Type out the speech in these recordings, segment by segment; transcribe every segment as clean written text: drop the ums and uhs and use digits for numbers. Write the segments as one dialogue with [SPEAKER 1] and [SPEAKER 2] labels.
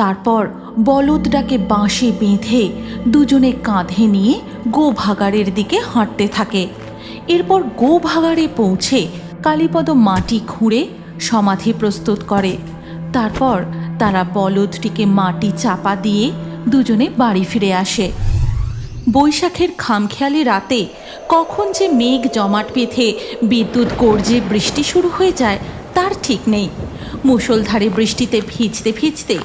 [SPEAKER 1] তারপর বলদটাকে বাঁশে বেঁধে দুজনে কাঁধে নিয়ে গোভাগাড়ের দিকে হাঁটতে থাকে। এরপর গোভাগাড়ে পৌঁছে কালীপদ মাটি খুঁড়ে সমাধি প্রস্তুত করে। তারপর তারা বলদটিকে মাটি চাপা দিয়ে দুজনে বাড়ি ফিরে আসে। বৈশাখের খামখেয়ালি রাতে কখন যে মেঘ জমাট বেঁধে বিদ্যুৎ গর্জে বৃষ্টি শুরু হয়ে যায় তার ঠিক নেই। মুষলধারে বৃষ্টিতে ভিজতে ভিজতে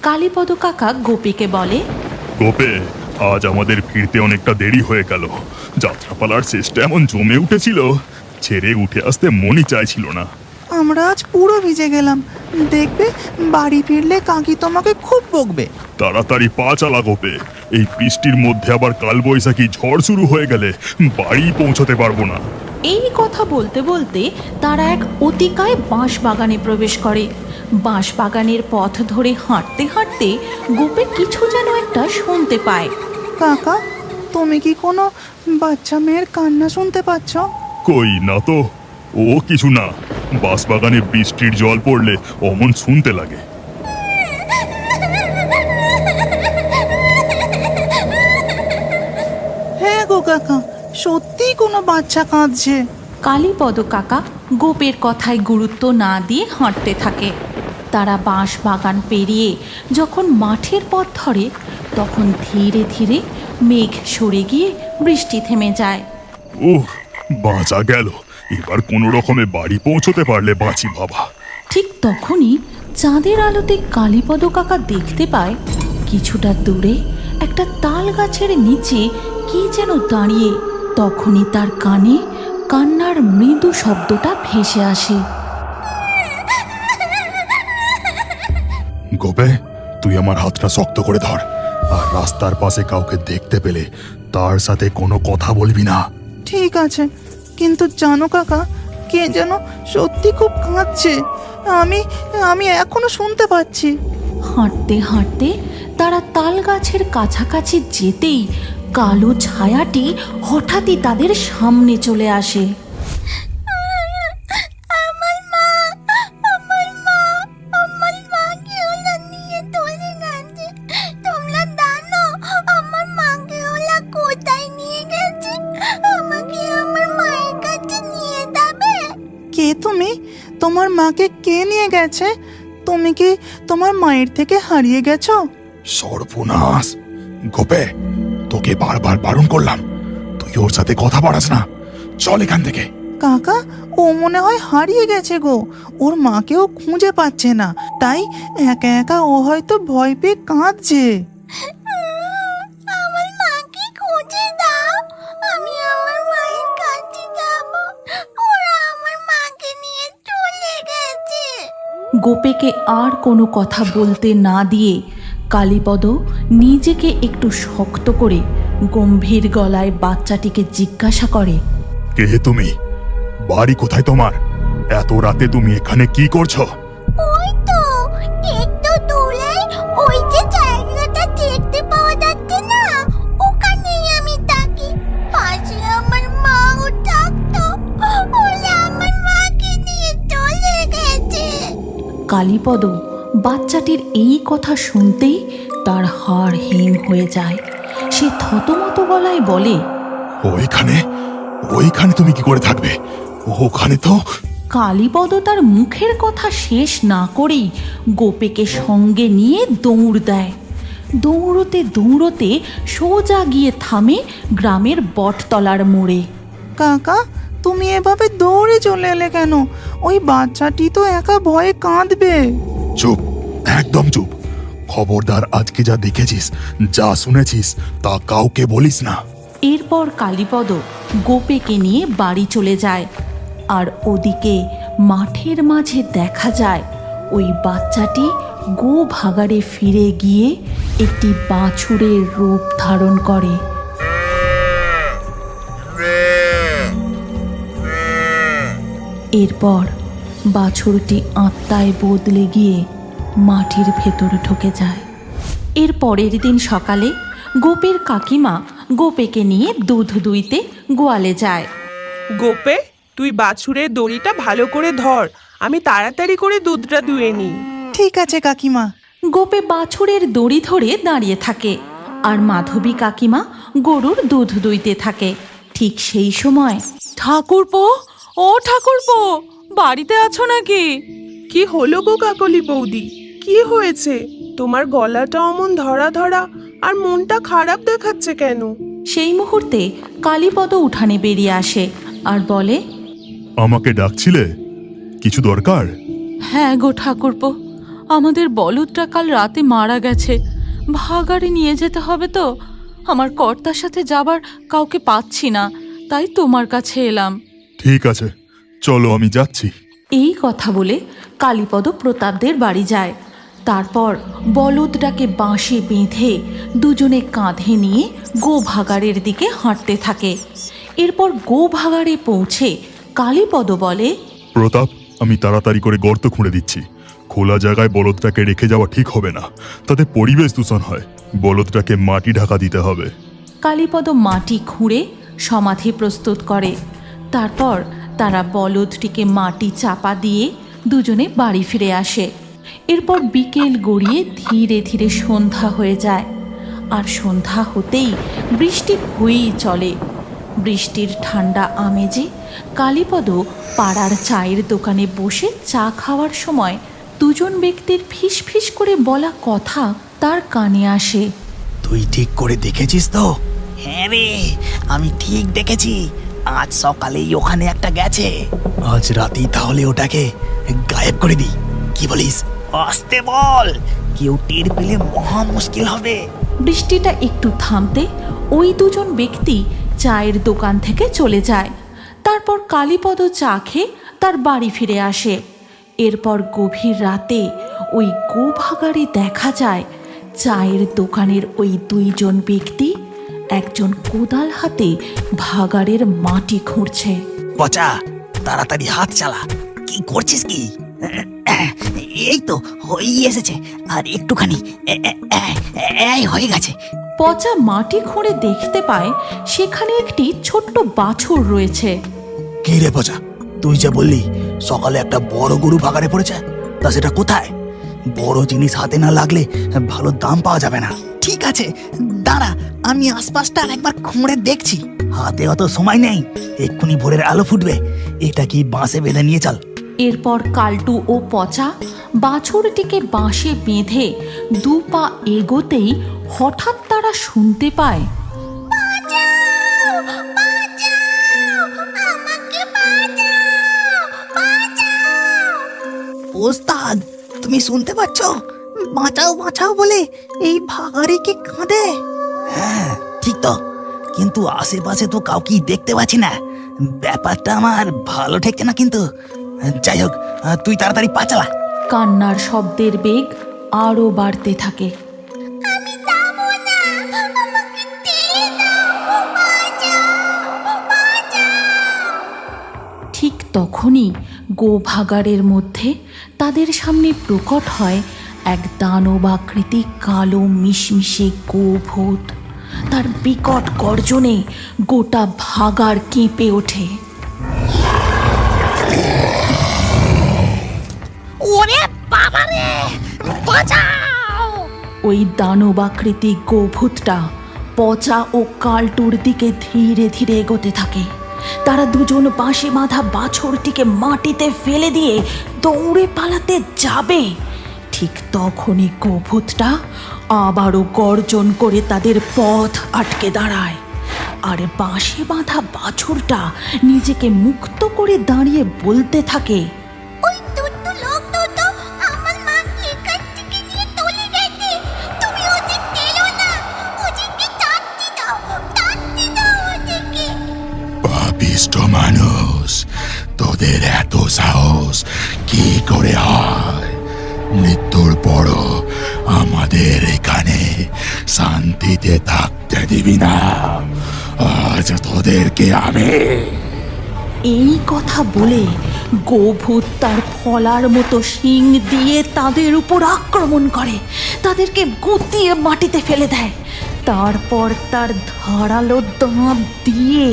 [SPEAKER 1] কালীপদ কাকা গোপীকে বলে,
[SPEAKER 2] গোপে, আজ আমাদের ফিরতে অনেকটা দেরি হয়ে গেল। যাত্রাপালার শেষটা এমন জমে উঠেছিল, ছেড়ে উঠে আসতে মনই চাইছিল না।
[SPEAKER 3] আমরা আজ পুরো ভিজে গেলাম, দেখবে বাড়ি ফিরলে কাকি তোমাকে খুব বকবে।
[SPEAKER 2] তাড়াতাড়ি পা চালা গোপে, এই বৃষ্টির মধ্যে আবার কালবৈশাখী ঝড় শুরু হয়ে গেলে বাড়ি পৌঁছতে পারবো না।
[SPEAKER 1] এই কথা বলতে বলতে তারা এক অতিকায় বাঁশ বাগানে প্রবেশ করে। বাঁশ বাগানের পথ ধরে হাঁটতে হাঁটতে গোপে কিছু যেন একটা শুনতে পায়।
[SPEAKER 3] কাকা, তুমি কি কোনো বাচ্চা মেয়ের কান্না শুনতে পাচ্ছ?
[SPEAKER 2] কই না তো, ও কিছু না। বাঁশবাগানে বৃষ্টির জল পড়লে অমন শুনতে লাগে।
[SPEAKER 3] হ্যাঁ গো কাকা, সত্যিই কোনো বাচ্চা কাঁদছে।
[SPEAKER 1] কালীপদ কাকা গোপের কথায় গুরুত্ব না দিয়ে হাঁটতে থাকে। তারা বাঁশ বাগান পেরিয়ে যখন মাঠের পথ ধরে তখন ধীরে ধীরে মেঘ সরে গিয়ে বৃষ্টি থেমে যায়।
[SPEAKER 2] উহ, বাঁচা গেল। এবার কোনো রকমে বাড়ি পৌঁছতে পারলে বাঁচি বাবা।
[SPEAKER 1] ঠিক তখনই চাঁদের আলোতে কালীপদ কাকা দেখতে পায় কিছুটা দূরে একটা তাল গাছের নিচে কি যেন দাঁড়িয়ে। তখনই তার কানে কান্নার মৃদু শব্দটা ভেসে আসে।
[SPEAKER 2] গোপে, তুই আমার হাতটা শক্ত করে ধর, আর রাস্তার পাশে কাউকে দেখতে পেলে তার সাথে কোনো কথা বলবি না।
[SPEAKER 3] ঠিক আছে, কিন্তু জানো কাকা, কে যেন সত্যি খুব কাঁদছে। আমি আমি এখনো শুনতে পাচ্ছি।
[SPEAKER 1] হাঁটতে হাঁটতে তারা তাল গাছের কাছাকাছি যেতেই কালো ছায়াটি হঠাৎই তাদের সামনে চলে আসে।
[SPEAKER 3] কে তুমি? তোমার মাকে কে নিয়ে গেছে? তুমি কি তোমার মায়ের থেকে হারিয়ে গেছো?
[SPEAKER 2] সর্বনাশ! গোপে, তোকে বারবার বারণ করলাম, তুই ওর সাথে কথা বাড়াস না। চল এখান থেকে।
[SPEAKER 3] কাকা, ও মনে হয় হারিয়ে গেছে গো। ওর মাকেও খুঁজে পাচ্ছে না, তাই একা একা ও হয়তো ভয় পেয়ে কাঁদছে।
[SPEAKER 4] আমার মাকে খুঁজে দাও, আমি আমার মায়ের কাছে যাব। ওরা আমার মাকে নিয়ে চলে গেছে।
[SPEAKER 1] গোপেকে আর কোনো কথা বলতে না দিয়ে কালীপদ নিজেকে একটু শক্ত করে গম্ভীর গলায় বাচ্চাটিকে জিজ্ঞাসা করে,
[SPEAKER 2] কে তুমি? বাড়ি কোথায় তোমার? এত রাতে তুমি এখানে কি করছো?
[SPEAKER 4] ওই তো একটু দূরে ওই যে জায়গাটা দেখতে পাওয়া যাচ্ছে না, ওখানেই আমি থাকি। পাশে আমার মাও থাকতো, ওরা আমার মাকে নিয়ে চলে গেছে।
[SPEAKER 1] কালীপদ বাচ্চাটির এই কথা শুনতেই তার হাড় হিম হয়ে যায়। সে থতমত গলায় বলে,
[SPEAKER 2] ওইখানে ওইখানে তুমি কি করে থাকবে? ওখানে তো।
[SPEAKER 1] কালীপদ তার মুখের কথা শেষ না করেই গোপেকে সঙ্গে নিয়ে দৌড় দেয়। দৌড়তে দৌড়তে সোজা গিয়ে থামে গ্রামের বটতলার মোড়ে।
[SPEAKER 3] কাকা, তুমি এভাবে দৌড়ে চলে এলে কেন? ওই বাচ্চাটি তো একা ভয়ে কাঁদবে।
[SPEAKER 2] চুপ, একদম চুপ। খবরদার, আজকে যা দেখেছিস, যা শুনেছিস তা কাউকে বলিস না।
[SPEAKER 1] এরপর কালীপদ গোপেকে নিয়ে বাড়ি চলে যায়। আর ওদিকে মাঠের মাঝে দেখা যায় ওই বাচ্চাটি গো ভাগাড়ে ফিরে গিয়ে একটি বাছুরের রূপ ধারণ করে। এরপর বাছুরটি আত্মায় বদলে গিয়ে মাটির ভেতর ঢুকে যায়। এর পরের দিন সকালে গোপের কাকিমা গোপেকে নিয়ে দুধ দুইতে গোয়ালে যায়।
[SPEAKER 5] গোপে, তুই বাছুরের দড়িটা ভালো করে ধর, আমি তাড়াতাড়ি করে দুধটা দুয়ে নিই।
[SPEAKER 3] ঠিক আছে কাকিমা।
[SPEAKER 1] গোপে বাছুরের দড়ি ধরে দাঁড়িয়ে থাকে আর মাধবী কাকিমা গরুর দুধ দুইতে থাকে। ঠিক সেই সময় ঠাকুরপো, ও ঠাকুরপো, বাড়িতে আছো নাকি?
[SPEAKER 5] কি হলো গো কাকলি বৌদি, কি হয়েছে? তোমার গলাটা অমন ধরা ধরা আর মনটা খারাপ দেখাচ্ছে কেন?
[SPEAKER 1] সেই মুহূর্তে কালীপদ উঠানে বেরিয়ে আসে আর বলে,
[SPEAKER 2] আমাকে ডাকছিলে? কিছু দরকার?
[SPEAKER 1] হ্যাঁ গো ঠাকুরপো, আমাদের বলদটা কাল রাতে মারা গেছে, ভাগাড়ে নিয়ে যেতে হবে তো। আমার কর্তার সাথে যাবার কাউকে পাচ্ছি না, তাই তোমার কাছে এলাম।
[SPEAKER 2] ঠিক আছে, চলো আমি যাচ্ছি।
[SPEAKER 1] এই কথা বলে কালীপদ প্রতাপদের বাড়ি যায়। তারপর বলদটাকে বাঁশে বেঁধে দুজনে কাঁধে নিয়ে গোভাগাড়ের দিকে হাঁটতে থাকে। এরপর গোভাগাড়ে পৌঁছে কালীপদ বলে,
[SPEAKER 2] প্রতাপ, আমি তাড়াতাড়ি করে গর্ত খুঁড়ে দিচ্ছি। খোলা জায়গায় বলদটাকে রেখে যাওয়া ঠিক হবে না, তাতে পরিবেশ দূষণ হয়। বলদটাকে মাটি ঢাকা দিতে হবে।
[SPEAKER 1] কালীপদ মাটি খুঁড়ে সমাধি প্রস্তুত করে। তারপর তারা বলদটিকে মাটি চাপা দিয়ে দুজনে বাড়ি ফিরে আসে। এরপর বিকেল গড়িয়ে ধীরে ধীরে সন্ধ্যা হয়ে যায়, আর সন্ধ্যা হতেই বৃষ্টি হয়েই চলে। বৃষ্টির ঠান্ডা আমেজে কালীপদ পাড়ার চায়ের দোকানে বসে চা খাওয়ার সময় দুজন ব্যক্তির ফিসফিস করে বলা কথা তার কানে আসে।
[SPEAKER 6] তুই ঠিক করে দেখেছিস তো? হ্যাঁ রে, আমি ঠিক দেখেছি। আজ সকালেই ওখানে একটা গেছে। আজ রাতেই তাহলে ওটাকে গায়েব করে দি। কি বলিস? আসতে বল, কেউ টের পেলে মহা মুশকিল হবে।
[SPEAKER 1] বৃষ্টিটা একটু থামতে ওই দুজন ব্যক্তি চায়ের দোকান থেকে চলে যায়। তারপর কালীপদ চা খেয়ে তার বাড়ি ফিরে আসে। এরপর গভীর রাতে ওই গোভাগাড়ে দেখা যায় চায়ের দোকানের ওই দুইজন ব্যক্তি একজন কোদাল হাতে ভাগাড়ের মাটি খুঁড়ছে।
[SPEAKER 6] পচা, তাড়াতাড়ি হাত চালা। কি করছিস কি? এই তো হয়ে এসেছে, আর একটুখানি এই হয়ে গেছে।
[SPEAKER 1] পচা মাটি খুঁড়ে দেখতে পায় সেখানে একটি ছোট্ট বাছুর রয়েছে।
[SPEAKER 6] কি রে পচা, তুই যে বললি সকালে একটা বড় গরু ভাগাড়ে পড়েছে, তা সেটা কোথায়? বড় জিনিস হাতে না লাগলে ভালো দাম পাওয়া যাবে না। ঠিক আছে, দাঁড়া, আমি আশপাশটা একবার খুঁড়ে দেখছি। হাতে অত সময় নেই, এক্ষুনি ভোরের আলো ফুটবে। এটা কি বাঁশে বেঁধে নিয়ে চল।
[SPEAKER 1] এরপর কালটু ও পচা বাছুরটিকে বাঁশে বেঁধে দু পা এগোতেই হঠাৎ তারা শুনতে পায়,
[SPEAKER 6] ওস্তাদ, তুমি শুনতে পাচ্ছ? বাঁচাও বাঁচাও বলে এই ভাগাড়িকে কাঁদে। হ্যাঁ ঠিক তো, কিন্তু আশেপাশে তো কাউকেই দেখতে পাচ্ছি না। ব্যাপারটা আমার ভালো ঠেকছে না কিন্তু। যাই হোক, তুই তাড়াতাড়ি পা চালা।
[SPEAKER 1] কান্নার শব্দের বেগ আরও বাড়তে থাকে। ঠিক তখনই গোভাগাড়ের মধ্যে তাদের সামনে প্রকট হয় এক দানবাকৃতি কালো মিশমিশে গোভূত। তার বিকট গর্জনে গোটা ভাগাড় কেঁপে ওঠে।
[SPEAKER 4] ওরে বাবা রে, বাঁচাও!
[SPEAKER 1] ওই দানবাকৃতি গোভূতটা পচা ও কালটুর দিকে ধীরে ধীরে এগোতে থাকে। তারা দুজন বাঁশে বাঁধা বাছুরটিকে মাটিতে ফেলে দিয়ে দৌড়ে পালাতে যাবে। ঠিক তখনই গোভূতটা আবারও গর্জন করে তাদের পথ আটকে দাঁড়ায়, আর বাঁশে বাঁধা বাছুরটা নিজেকে মুক্ত করে দাঁড়িয়ে বলতে থাকে,
[SPEAKER 4] ওই দুটো লোক দুটো আমার মাকে এখান থেকে নিয়ে চলে গেছে। তুমি ওদের টেলো না, ওদেরকে তাড়তে দাও ওদেরকে।
[SPEAKER 2] পাপিষ্ট মানুষ, তোদের এত সাহস কি করে হয়? মৃত্যুর পরও আমাদের এখানে শান্তিতে থাকতে দিবি না। আজ তোদেরকে আমি।
[SPEAKER 1] এই কথা বলে গোভূত তার ফলার মতো শিং দিয়ে তাদের উপর আক্রমণ করে, তাদেরকে গুঁতিয়ে মাটিতে ফেলে দেয়। তারপর তার ধারালো দাঁত দিয়ে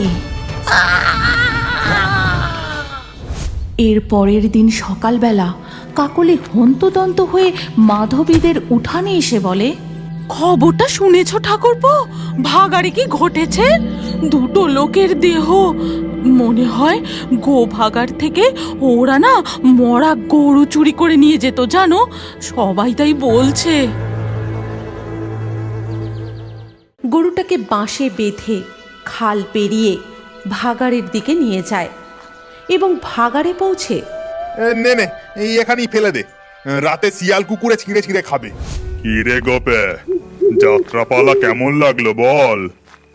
[SPEAKER 1] এর পরের দিন সকালবেলা কাকলি হন্তদন্ত হয়ে মাধবীদের উঠানে এসে বলে, খবরটা শুনেছ ঠাকুরপো? ভাগাড়ে কি ঘটেছে? দুটো লোকের দেহ, মনে হয় গোভাগাড় থেকে ওরা না মরা গরু চুরি করে নিয়ে যেত, জানো? সবাই তাই বলছে। গরুটাকে বাঁশে বেঁধে খাল পেরিয়ে ভাগাড়ের দিকে নিয়ে যায় এবং ভাগাড়ে পৌঁছে
[SPEAKER 7] নে নে, এই এখানেই ফেলে দে, রাতে শিয়াল কুকুরে ছিঁড়ে ছিঁড়ে খাবে।
[SPEAKER 2] কি রে গোপে, যাত্রাপালা কেমন লাগলো বল?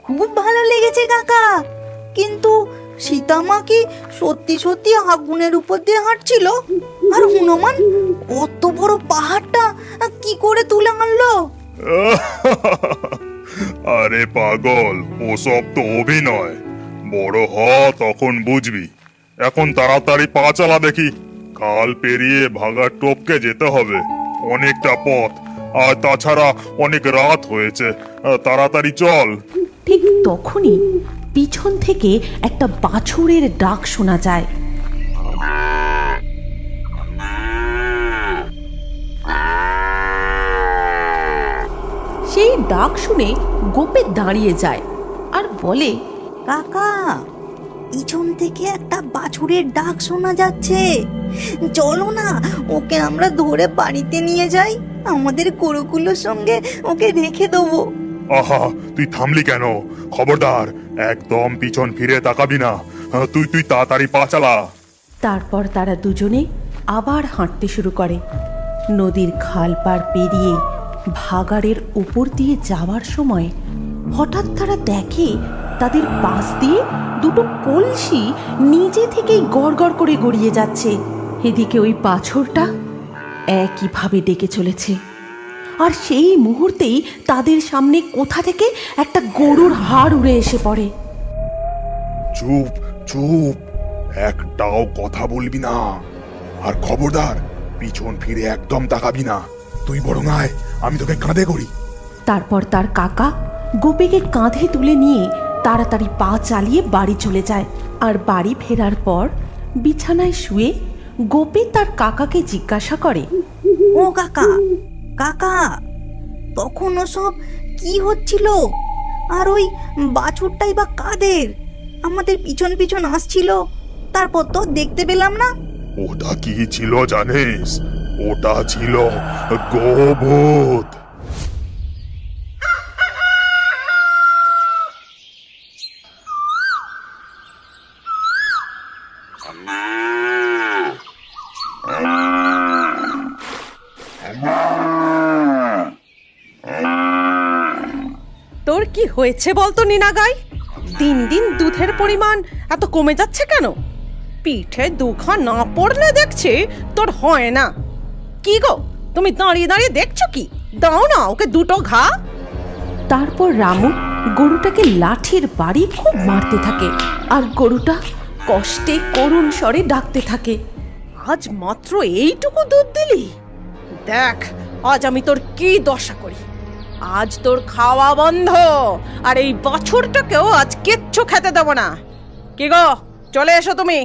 [SPEAKER 3] খুব ভালো লেগেছে কাকা, কিন্তু সীতামা কি সত্যি সত্যি আগুনের উপর দিয়ে হাঁটছিল? আর হনুমান অত বড় পাহাড়টা কি করে তুলে আনলো?
[SPEAKER 2] আরে পাগল, ওসব তো অভিনয়। বড় হ, তখন বুঝবি। এখন তাড়াতাড়ি পা চালা দেখি, খাল পেরিয়ে ভাগাড় টপকে যেতে হবে, অনেকটা পথ। আর তাছাড়া অনেক রাত হয়েছে, তাড়াতাড়ি চল।
[SPEAKER 1] ঠিক তখনই পিছন থেকে একটা বাছুরের ডাক শোনা যায়। সেই ডাক শুনে গোপে দাঁড়িয়ে যায় আর বলে,
[SPEAKER 3] কাকা, পিছন থেকে একটা বাছুরের ডাক শোনা যাচ্ছে। চলো না, ওকে আমরা ধরে বাড়িতে নিয়ে যাই, আমাদের গরুগুলোর সঙ্গে ওকে রেখে দেবো।
[SPEAKER 2] আহা, তুই থামলি কেন? খবরদার, একদম পিছন ফিরে তাকাবি না। তুই তাড়াতাড়ি পা চালা।
[SPEAKER 1] তারপর তারা দুজনে আবার হাঁটতে শুরু করে। নদীর খাল পার পেরিয়ে ভাগাড়ের উপর দিয়ে যাওয়ার সময় হঠাৎ তারা দেখে তাদের পাশ দিয়ে দুটো কলসি নিজে থেকেই গড়গড় করে গড়িয়ে যাচ্ছে। এদিকে ওই বাছুরটা একইভাবে ডেকে চলেছে। আর সেই মুহূর্তেই তাদের সামনে কোথা থেকে একটা গরুর হাড় উড়ে এসে পড়ে।
[SPEAKER 7] চুপ চুপ, একটাও কথা বলবি না, আর খবরদার পিছন ফিরে একদম তাকাবি না। তুই বরং আয়, আমি তোকে কাঁধে করি।
[SPEAKER 1] তারপর তার কাকা গোপীকে কাঁধে তুলে নিয়ে তাড়াতাড়ি পা চালিয়ে বাড়ি চলে যায়। আর বাড়ি ফেরার পর বিছানায় শুয়ে গোপী তার কাকাকে জিজ্ঞাসা করে,
[SPEAKER 3] ও কাকা, কাকা, তখন ওসব কি হচ্ছিল? আর ওই বাছুরটাই বা কাদের? আমাদের পিছন পিছন আসছিল, তারপর তো দেখতে পেলাম না।
[SPEAKER 2] ওটা কি ছিল জানিস? ওটা ছিল গোভূত।
[SPEAKER 8] তোর কি হয়েছে বলতো নিনাগাই? দিন দিন দুধের পরিমাণ এত কমে যাচ্ছে কেন? পিঠে দুখা না পড়লে দেখছি তোর হয় না। কি গো, তুমি দাঁড়িয়ে দাঁড়িয়ে দেখছো কি? দাও না ওকে দুটো ঘা।
[SPEAKER 1] তারপর রামু গরুটাকে লাঠির বাড়ি খুব মারতে থাকে আর গরুটা কষ্টে করুণ স্বরে ডাকতে থাকে,
[SPEAKER 8] আজ মাত্র এইটুকু দুধ দিলি? দেখ আজ আমি তোর কি দশা করি। আজ তোর খাওয়া বন্ধ, আর এই বাছুরটাকেও আজ কিচ্ছু খেতে দেবো না। কি গো, চলে এসো তুমি।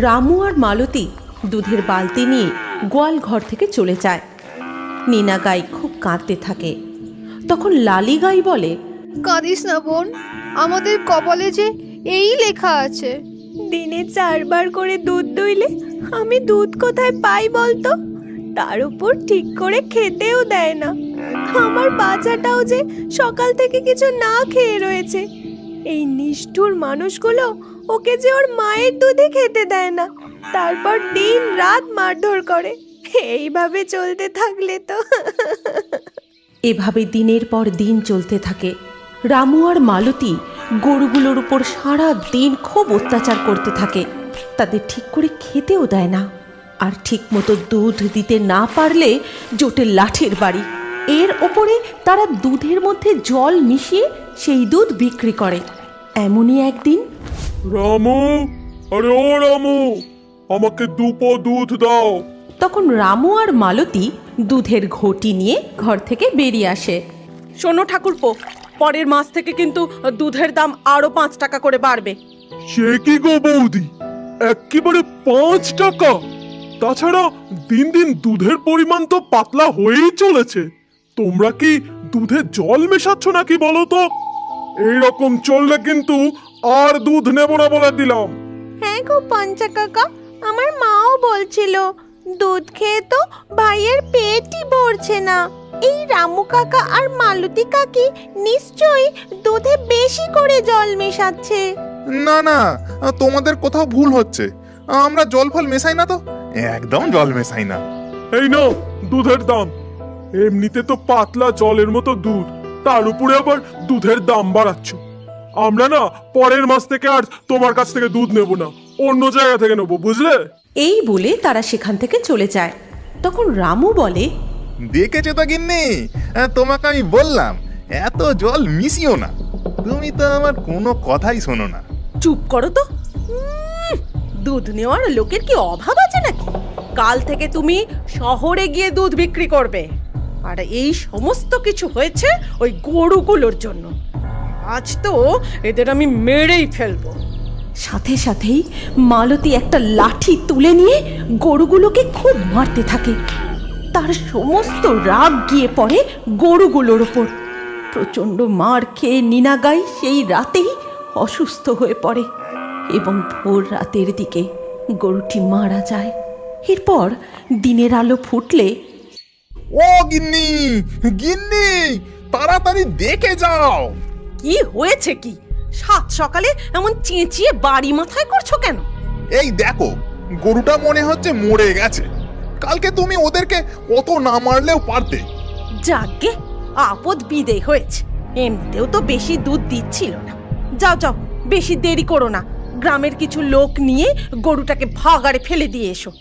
[SPEAKER 1] রামু আর মালতী দুধের বালতি নিয়ে গোয়াল ঘর থেকে চলে যায়। নীনা গাই খুব কাঁদতে থাকে। তখন লালি গাই বলে,
[SPEAKER 9] কাঁদিস না বোন, আমাদের কপালে যে এই লেখা আছে। দিনে 4 বার করে দুধ দইলে আমি দুধ কোথায় পাই বলতো? তার উপর ঠিক করে খেতেও দেয় না। আমার বাচ্চাটাও যে সকাল থেকে কিছু না খেয়ে রয়েছে। এই নিষ্ঠুর মানুষগুলো ওকে যে ওর মায়ের দুধে খেতে দেয় না, তারপর দিন রাত মারধর করে। এইভাবে চলতে থাকলে তো
[SPEAKER 1] এভাবে দিনের পর দিন চলতে থাকে। রামু আর মালতী গরুগুলোর উপর সারা দিন খুব অত্যাচার করতে থাকে। তাদের ঠিক করে খেতেও দেয় না, আর ঠিক মতো দুধ দিতে না পারলে জোটে লাঠির বাড়ি। এর ওপরে তারা দুধের মধ্যে জল মিশিয়ে সেই দুধ বিক্রি করে। এমনই একদিন,
[SPEAKER 7] রামু, আরে ও রামু, আমাকে 2 পো দুধ দাও।
[SPEAKER 1] তখন রামু আর মালতী দুধের ঘটি নিয়ে ঘর থেকে বেরিয়ে আসে।
[SPEAKER 8] শোনো ঠাকুরপো, পরের মাস থেকে কিন্তু দুধের দাম আরো 5 টাকা করে বাড়বে।
[SPEAKER 7] সে কি গো বৌদি, একেবারে 5 টাকা?
[SPEAKER 10] তাছাড়া দিন দিন দুধের পরিমাণ তো পাতলা হয়েই চলেছে। তোমরা কি দুধে জল মেশাচ্ছ নাকি বলো তো? এইরকম চললে কিন্তু আর দুধ নেব না বলে দিলাম।
[SPEAKER 9] হ্যাঁ গো পঞ্চা কাকা, আমার মাও বলছিল দুধ খেয়ে তো ভাইয়ের পেটই ভরছে না। এই রামু কাকা আর মালতী কাকি নিশ্চয়ই দুধে বেশি করে জল মেশাচ্ছে।
[SPEAKER 7] না না, তোমাদের কোথাও ভুল হচ্ছে। আমরা জল ফল মেশাই না তো, একদম জল মেশাই না।
[SPEAKER 10] এই নাও দুধের দাম। এমনিতে তো পাতলা জলের মতো দুধ, তার উপরে আবার দুধের দাম বাড়াচ্ছ। আমরা না পরের মাস থেকে আর তোমার কাছ থেকে দুধ নেব না, অন্য জায়গা থেকে নেবো, বুঝলে?
[SPEAKER 1] এই বলে তারা সেখান থেকে চলে যায়। তখন রামু বলে,
[SPEAKER 7] দেখেছো তো গিন্নি, তোমাকে আমি বললাম এত জল মিশিও না। তুমি তো আমার কোনো কথাই শোনো না।
[SPEAKER 8] চুপ করো তো। দুধ নেওয়ার লোকের কি অভাব আছে নাকি? কাল থেকে তুমি শহরে গিয়ে দুধ বিক্রি করবে। আর এই সমস্ত কিছু হয়েছে ওই গরুগুলোর জন্য। আজ তো এদের আমি মেরেই ফেলবো।
[SPEAKER 1] সাথে সাথেই মালতী একটা লাঠি তুলে নিয়ে গরুগুলোকে খুব মারতে থাকে। তার সমস্ত রাগ গিয়ে পড়ে গরুগুলোর ওপর। প্রচণ্ড মার খেয়ে নীনাগাই সেই রাতেই অসুস্থ হয়ে পড়ে এবং ভোর রাতের দিকে গরুটি মারা যায়। এরপর দিনের আলো ফুটলে,
[SPEAKER 7] ও গিন্নি, গিন্নি, তাড়াতাড়ি দেখে যাও।
[SPEAKER 8] কি হয়েছে কি? সাত সকালে এমন চেঁচিয়ে বাড়ি মাথায় করছো কেন?
[SPEAKER 7] এই দেখো, গরুটা মনে হচ্ছে মরে গেছে। কালকে তুমি ওদেরকে অত না মারলেও পারতে।
[SPEAKER 8] যাকে আপদ বিদে হয়েছে। এমনিতেও তো বেশি দুধ দিচ্ছিল না। যাও যাও, বেশি দেরি করো না। গ্রামের কিছু লোক নিয়ে গরুটাকে ভাগাড়ে ফেলে দিয়ে এসো।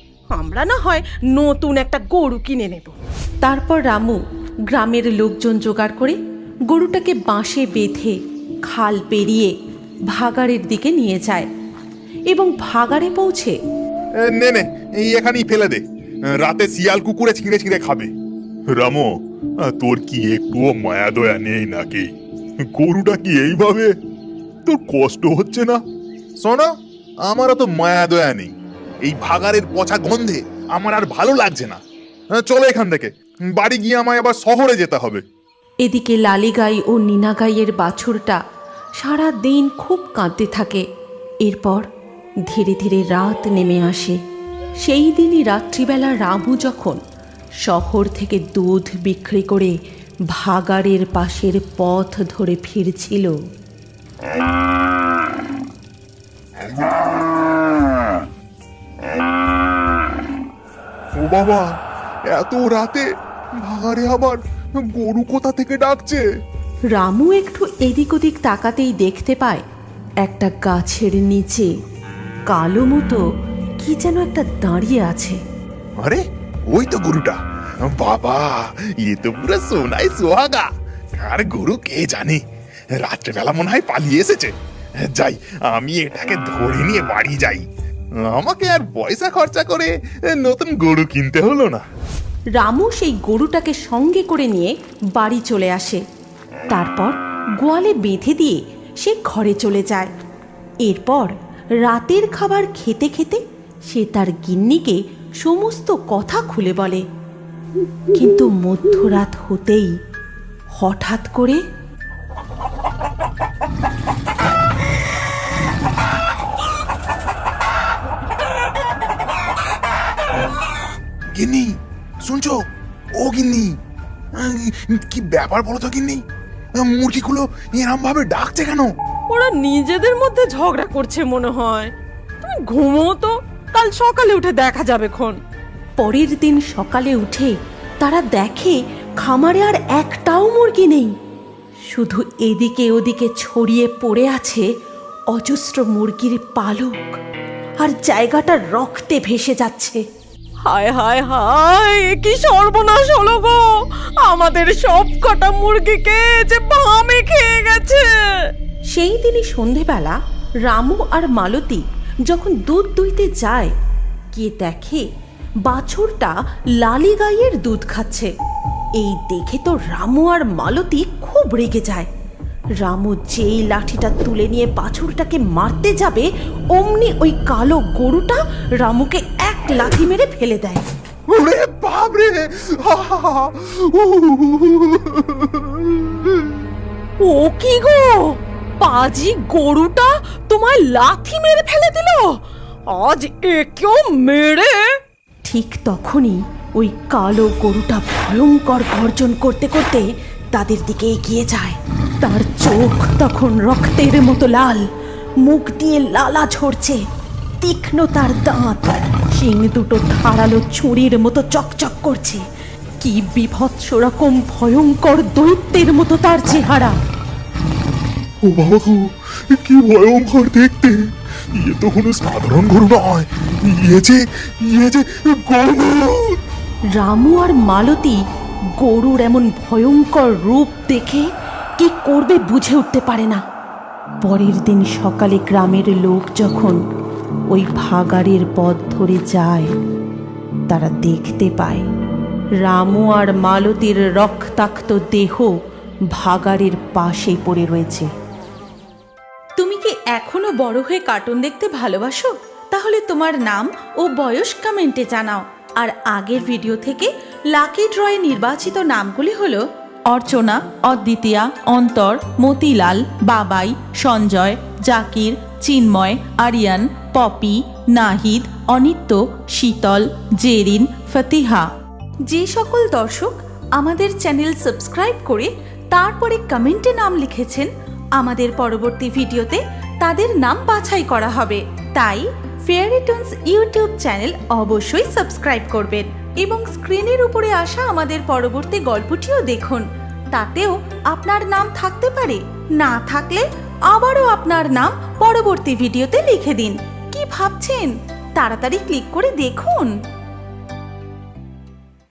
[SPEAKER 8] আমরা না হয় নতুন একটা গরু কিনে নেব।
[SPEAKER 1] তারপর রামু গ্রামের লোকজন জোগাড় করে গরুটাকে বাঁশে বেঁধে খাল পেরিয়ে ভাগাড়ের দিকে নিয়ে যায় এবং ভাগাড়ে পৌঁছে,
[SPEAKER 7] নে নে, এই এখানেই ফেলে দে। রাতে শিয়াল কুকুরে ছিঁড়ে ছিঁড়ে খাবে।
[SPEAKER 2] রামো, তোর কি একটুও মায়া দয়া নেই নাকি? গরুটা কি এইভাবে? তোর কষ্ট হচ্ছে না?
[SPEAKER 7] শোনো, আমারও তো মায়া দয়া নেই। এই ভাগাড়ের পচা গন্ধে আমার আর ভালো লাগছে না। চলো এখান থেকে, বাড়ি গিয়ে আমায় আবার শহরে যেতে হবে।
[SPEAKER 1] এদিকে লালিগাই ও নীনাগাইয়ের বাছুরটা সারা দিন খুব কাঁদতে থাকে। এরপর ধীরে ধীরে রাত নেমে আসে। সেই দিনই রাত্রিবেলা রামু যখন শহর থেকে দুধ বিক্রি করে ভাগাড়ের পাশের পথ ধরে ফিরছিল,
[SPEAKER 7] ও বাবা, এত রাতে ভাগাড়ে আবার গরু কোথা থেকে ডাকছে?
[SPEAKER 1] রামু একটু এদিক ওদিক তাকাতেই দেখতে পায় একটা গাছের নিচে কালো মতো কি যেন একটা দাঁড়িয়ে আছে।
[SPEAKER 7] আরে, ওই তো গরুটা। বাবা, এ তো পুরো সোনাই সোহাগা। আর গরু কে জানে, রাত্রেবেলা মনে হয় পালিয়ে এসেছে। যাই, আমি এটাকে ধরে নিয়ে বাড়ি যাই। আমাকে আর পয়সা খরচা করে নতুন গরু কিনতে হলো না।
[SPEAKER 1] রামু সেই গরুটাকে সঙ্গে করে নিয়ে বাড়ি চলে আসে। তারপর গোয়ালে বেঁধে দিয়ে সে ঘরে চলে যায়। এরপর রাতের খাবার খেতে খেতে সে তার গিন্নিকে সমস্ত কথা খুলে বলে। কিন্তু মধ্যরাত হতেই হঠাৎ করে
[SPEAKER 7] গিন্নি, শুনছো? ও গিন্নি, কি ব্যাপার বলো তো গিন্নি? মুরগিগুলো এরম ভাবে ডাকছে কেন?
[SPEAKER 8] ওরা নিজেদের মধ্যে ঝগড়া করছে মনে হয়। তুমি ঘুমো তো, কাল সকালে উঠে দেখা যাবে খন।
[SPEAKER 1] পরের দিন সকালে উঠে তারা দেখে খামারে আর একটাও মুরগি নেই। শুধু এদিকে ওদিকে ছড়িয়ে পড়ে আছে অজস্র মুরগির পালক, আর জায়গাটা রক্তে ভেসে যাচ্ছে।
[SPEAKER 8] হায় হায় হায়, কি সর্বনাশ হলো গো! আমাদের সব কটা মুরগিকে যে বামে খেয়ে গেছে।
[SPEAKER 1] সেই দিনই সন্ধেবেলা রামু আর মালতী যখন দুধ দুইতে যায়, গিয়ে দেখে বাছুরটা লালিগাইয়ের দুধ খাচ্ছে। এই দেখে তো রামু আর মালতী খুব রেগে যায়। রামু যেই লাঠিটা তুলে নিয়ে বাছুরটাকে মারতে যাবে, অমনি ওই কালো গরুটা রামুকে
[SPEAKER 8] এক লাথি মেরে ফেলে দেয়।
[SPEAKER 7] ওরে বাপরে!
[SPEAKER 8] ও কি গো, পাজি গরুটা তোমায় লাথি মেরে ফেলে দিল? আজ একেও মেরে। ঠিক তখনই ওই কালো গরুটা ভয়ঙ্কর গর্জন করতে করতে তাদের দিকে এগিয়ে যায়। তার চোখ তখন রক্তের মতো লাল, মুখ দিয়ে লালা ঝরছে, তীক্ষ্ণ তার দাঁত, শিং দুটো ধারালো ছুরির মতো চকচক করছে। কি বিভৎস রকম ভয়ঙ্কর দৈত্যের মতো তার চেহারা।
[SPEAKER 7] ও বাবা গো, কি ভয়ঙ্কর দেখতে! ইয়ে তো কোনো সাধারণ গরু নয়, ইয়ে যে গরু!
[SPEAKER 8] রামু আর মালতী গরুর এমন ভয়ঙ্কর রূপ দেখে কি করবে বুঝে উঠতে পারে না। পরের দিন সকালে গ্রামের লোক যখন ওই ভাগাড়ের পথ ধরে যায়, তারা দেখতে পায় রামু আর মালতীর রক্তাক্ত দেহ ভাগাড়ের পাশে পড়ে রয়েছে। তুমি কি এখনো বড় হয়ে কার্টুন দেখতে ভালোবাসো? তাহলে তোমার নাম ও বয়স কমেন্টে জানাও। আর আগের ভিডিও থেকে লাকি ড্রয়ে নির্বাচিত নামগুলি হলো অর্চনা, অদ্বিতীয়া, অন্তর, মতিলাল, বাবাই, সঞ্জয়, জাকির, চিন্ময়, আরিয়ান, পপি, নাহিদ, অনিত্য, শীতল, জেরিন, ফতিহা। যে সকল দর্শক আমাদের চ্যানেল সাবস্ক্রাইব করে তারপরে কমেন্টে নাম লিখেছেন, আমাদের পরবর্তী ভিডিওতে তাদের নাম বাছাই করা হবে। তাই ফেয়ারি টুনস ইউটিউব চ্যানেল অবশ্যই সাবস্ক্রাইব করবেন এবং স্ক্রিনের উপরে আসা আমাদের পরবর্তী গল্পটিও দেখুন। তাতেও আপনার নাম থাকতে পারে, না থাকলে আবারও আপনার নাম পরবর্তী ভিডিওতে লিখে দিন। কি ভাবছেন? তাড়াতাড়ি ক্লিক করে দেখুন।